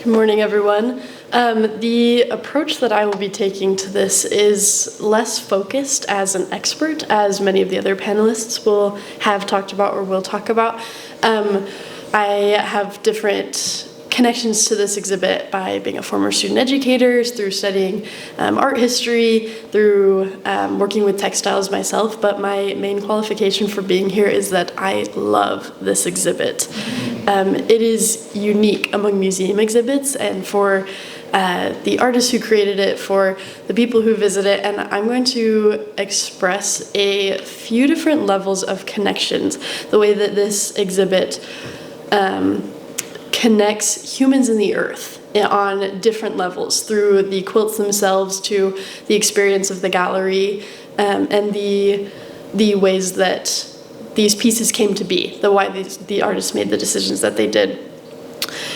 Good morning, everyone. The approach that I will be taking to this is less focused as an expert, as many of the other panelists will have talked about or will talk about. I have different connections to this exhibit by being a former student educator, through studying art history, through working with textiles myself, but my main qualification for being here is that I love this exhibit. It is unique among museum exhibits, and for the artists who created it, for the people who visit it, and I'm going to express a few different levels of connections, the way that this exhibit connects humans and the earth on different levels, through the quilts themselves to the experience of the gallery, and the ways that these pieces came to be, why the artists made the decisions that they did.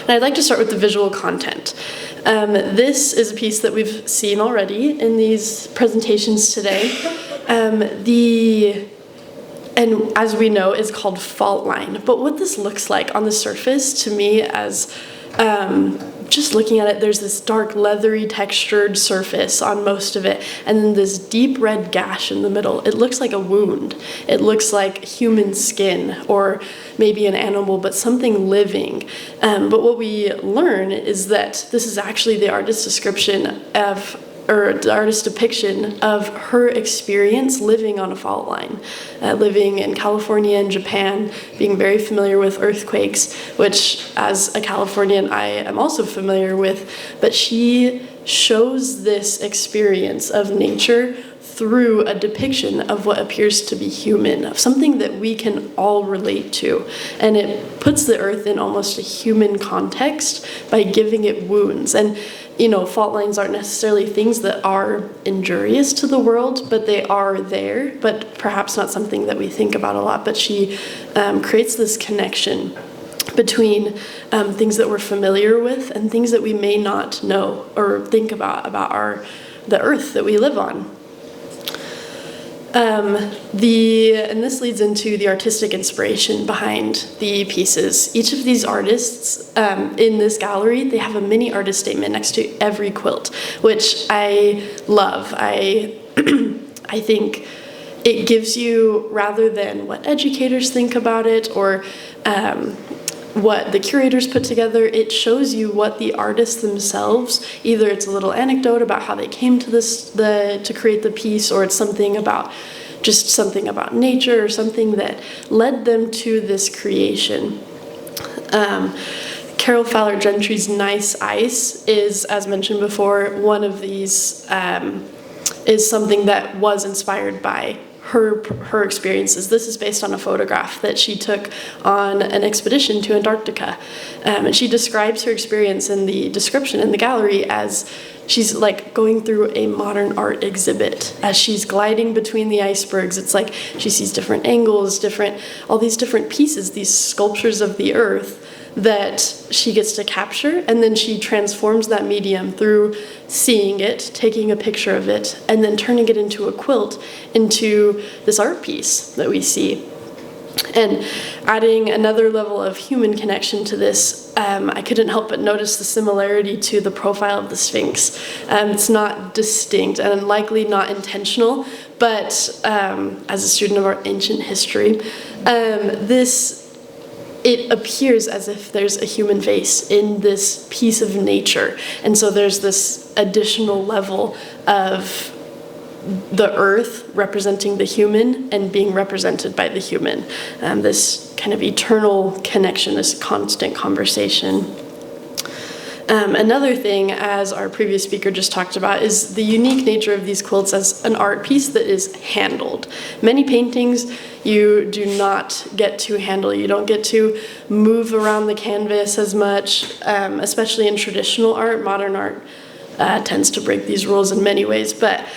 And I'd like to start with the visual content. This is a piece that we've seen already in these presentations today. And as we know, is called fault line. But what this looks like on the surface, to me, as just looking at it, there's this dark, leathery, textured surface on most of it, and then this deep red gash in the middle. It looks like a wound. It looks like human skin, or maybe an animal, but something living. But what we learn is that this is actually the artist's description of, or the artist's depiction of her experience living on a fault line, living in California and Japan, being very familiar with earthquakes, which as a Californian I am also familiar with, but she shows this experience of nature through a depiction of what appears to be human, of something that we can all relate to. And it puts the earth in almost a human context by giving it wounds. And fault lines aren't necessarily things that are injurious to the world, but they are there, but perhaps not something that we think about a lot. But she creates this connection between things that we're familiar with and things that we may not know or think about the earth that we live on. And this leads into the artistic inspiration behind the pieces. Each of these artists in this gallery, they have a mini artist statement next to every quilt, which I love. I think it gives you, rather than what educators think about it or what the curators put together, it shows you what the artists themselves, either it's a little anecdote about how they came to to create the piece, or it's something about nature, or something that led them to this creation. Carol Fowler Gentry's Nice Ice is, as mentioned before, one of these, is something that was inspired by her experiences. This is based on a photograph that she took on an expedition to Antarctica. And she describes her experience in the description in the gallery as she's like going through a modern art exhibit. As she's gliding between the icebergs, it's like she sees different angles, all these different pieces, these sculptures of the earth that she gets to capture, and then she transforms that medium through seeing it, taking a picture of it, and then turning it into a quilt, into this art piece that we see. And adding another level of human connection to this, I couldn't help but notice the similarity to the profile of the Sphinx. It's not distinct and likely not intentional, but as a student of our ancient history, it appears as if there's a human face in this piece of nature. And so there's this additional level of the earth representing the human and being represented by the human. This kind of eternal connection, this constant conversation. Another thing, as our previous speaker just talked about, is the unique nature of these quilts as an art piece that is handled. Many paintings you do not get to handle. You don't get to move around the canvas as much, especially in traditional art. Modern art tends to break these rules in many ways, but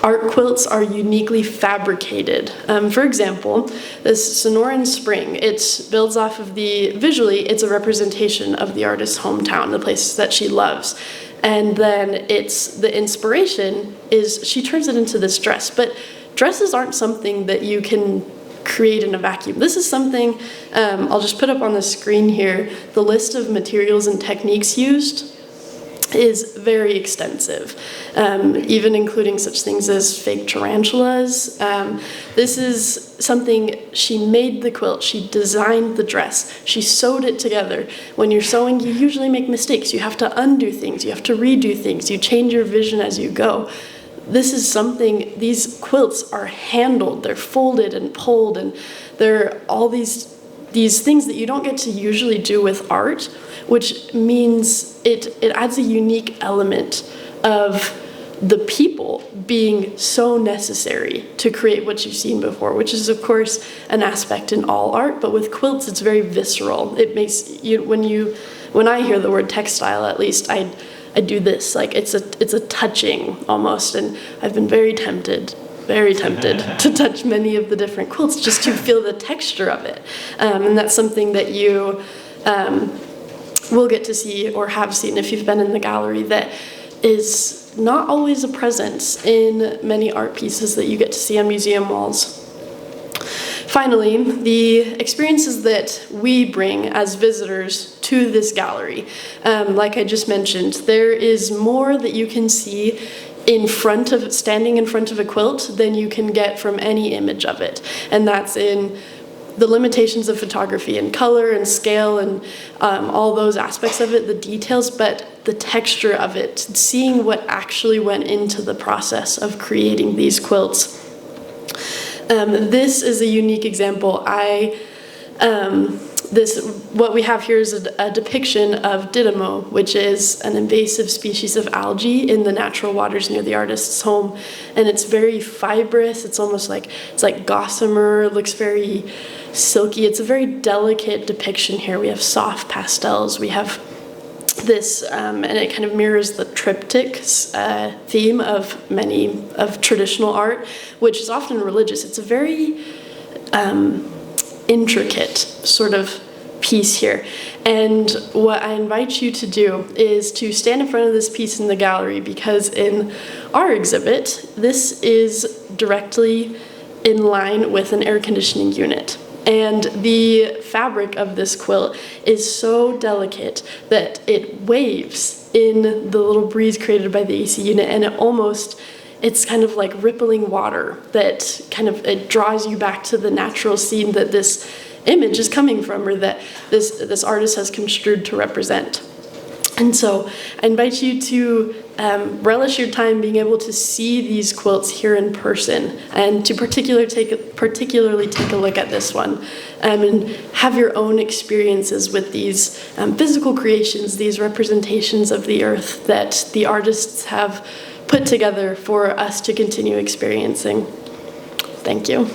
art quilts are uniquely fabricated. For example, this Sonoran Spring, it builds off of visually, it's a representation of the artist's hometown, the place that she loves. And then the inspiration is, she turns it into this dress. But dresses aren't something that you can create in a vacuum. This is something I'll just put up on the screen here. The list of materials and techniques used is very extensive, even including such things as fake tarantulas. This is something, she made the quilt, she designed the dress, she sewed it together. When you're sewing, you usually make mistakes. You have to undo things, you have to redo things, you change your vision as you go. This is something, these quilts are handled, they're folded and pulled, and there are all these things that you don't get to usually do with art, which means it adds a unique element of the people being so necessary to create what you've seen before, which is of course an aspect in all art, but with quilts it's very visceral. It makes you, when I hear the word textile, at least I do this, like it's a touching almost, and I've been very tempted to touch many of the different quilts just to feel the texture of it. And that's something that you will get to see or have seen if you've been in the gallery, that is not always a presence in many art pieces that you get to see on museum walls. Finally, the experiences that we bring as visitors to this gallery. Like I just mentioned, there is more that you can see standing in front of a quilt than you can get from any image of it. And that's in the limitations of photography and color and scale and all those aspects of it, the details, but the texture of it, seeing what actually went into the process of creating these quilts. This is a unique example. What we have here is a depiction of Didymo, which is an invasive species of algae in the natural waters near the artist's home. And it's very fibrous, it's like gossamer, it looks very silky. It's a very delicate depiction here. We have soft pastels, we have this, and it kind of mirrors the triptych theme of traditional art, which is often religious. It's a very intricate sort of piece here. And what I invite you to do is to stand in front of this piece in the gallery, because in our exhibit, this is directly in line with an air conditioning unit. And the fabric of this quilt is so delicate that it waves in the little breeze created by the AC unit, and it's kind of like rippling water that it draws you back to the natural scene that this image is coming from, or that this artist has construed to represent. And so I invite you to relish your time being able to see these quilts here in person, and to particularly take a look at this one, and have your own experiences with these physical creations, these representations of the earth that the artists have put together for us to continue experiencing. Thank you.